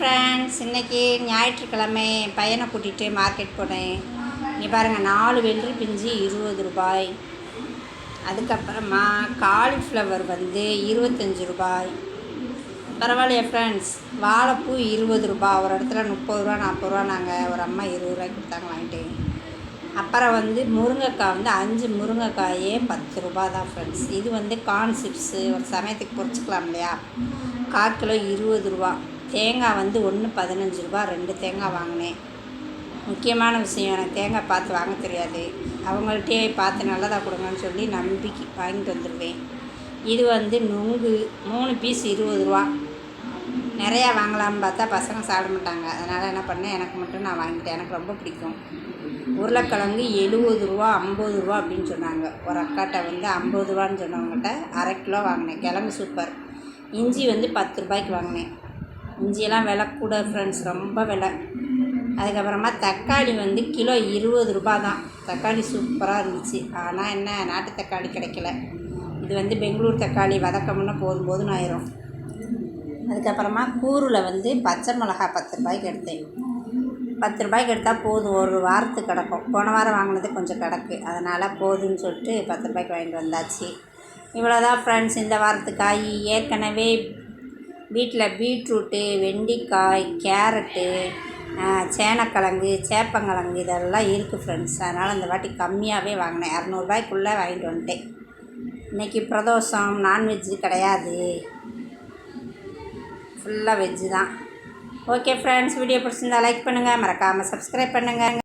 Friends, இன்றைக்கி ஞாயிற்றுக்கிழமை பையனை கூட்டிகிட்டு மார்க்கெட் போனேன். இங்கே பாருங்கள், 4 வெள்ளரி பிஞ்சு 20 ரூபாய். அதுக்கப்புறமா காலிஃப்ளவர் வந்து 25 ரூபாய். பரவாயில்லையா ஃப்ரெண்ட்ஸ்? வாழைப்பூ 20 ரூபா. ஒரு இடத்துல 30 ரூபா 40 ரூபா. நாங்கள் ஒரு அம்மா 20 ரூபாய்க்கு கொடுத்தாங்க, வாங்கிட்டு. அப்புறம் வந்து முருங்கைக்காய் வந்து 5 முருங்கைக்காயே 10 ரூபா தான் ஃப்ரெண்ட்ஸ். இது வந்து கார்ன் சிப்ஸு ஒரு சமயத்துக்கு பொரிச்சிக்கலாம் இல்லையா, 1/4 கிலோ 20 ரூபா. தேங்காய் வந்து ஒன்று 15 ரூபா. 2 தேங்காய் வாங்கினேன். முக்கியமான விஷயம், எனக்கு தேங்காய் பார்த்து வாங்க தெரியாது. அவங்கள்ட்டே பார்த்து நல்லதாக கொடுங்கன்னு சொல்லி நம்பிக்கை வாங்கிட்டு வந்துடுவேன். இது வந்து நுங்கு 3 பீஸ் 20 ரூபா. நிறையா வாங்கலாம்னு பார்த்தா பசங்க சாப்பிட மாட்டாங்க. அதனால் என்ன பண்ணேன், எனக்கு மட்டும் நான் வாங்கிட்டேன். எனக்கு ரொம்ப பிடிக்கும். உருளைக்கிழங்கு 70 ரூபா 50 ரூபா அப்படின்னு சொன்னாங்க. ஒரு அக்காட்ட வந்து 50 ரூபான்னு சொன்னவங்ககிட்ட 1/2 கிலோ வாங்கினேன். கிழங்கு சூப்பர். இஞ்சி வந்து 10 ரூபாய்க்கு வாங்கினேன். இஞ்சியெல்லாம் விலை கூட ஃப்ரெண்ட்ஸ், ரொம்ப விலை. அதுக்கப்புறமா தக்காளி வந்து கிலோ 20 ரூபா தான். தக்காளி சூப்பராக இருந்துச்சு. ஆனால் என்ன, நாட்டு தக்காளி கிடைக்கல. இது வந்து பெங்களூர் தக்காளி, வதக்கமுன்னா போதும் ஆயிரும். அதுக்கப்புறமா கூரில் வந்து பச்சை மிளகா 10 ரூபாய்க்கு எடுத்தேன். 10 ரூபாய்க்கு எடுத்தால் போதும், ஒரு வாரத்துக்கு கிடக்கும். போன வாரம் வாங்கினது கொஞ்சம் கிடக்கு, அதனால் போதும்னு சொல்லிட்டு 10 ரூபாய்க்கு வாங்கிட்டு வந்தாச்சு. இவ்வளோதான் ஃப்ரெண்ட்ஸ் இந்த வாரத்துக்கு காய். ஏற்கனவே வீட்டில் பீட்ரூட்டு, வெண்டைக்காய், கேரட்டு, சேனக்கிழங்கு, சேப்பங்கிழங்கு இதெல்லாம் இருக்குது ஃப்ரெண்ட்ஸ். அதனால் இந்த வாட்டி கம்மியாகவே வாங்கினேன். 200 ரூபாய்க்குள்ளே வாங்கிட்டு வந்துட்டேன். இன்றைக்கி பிரதோஷம், நான்வெஜ்ஜு கிடையாது, ஃபுல்லாக வெஜ்ஜு தான். ஓகே ஃப்ரெண்ட்ஸ், வீடியோ பிடிச்சிருந்தா லைக் பண்ணுங்கள், மறக்காமல் சப்ஸ்கிரைப் பண்ணுங்கள்.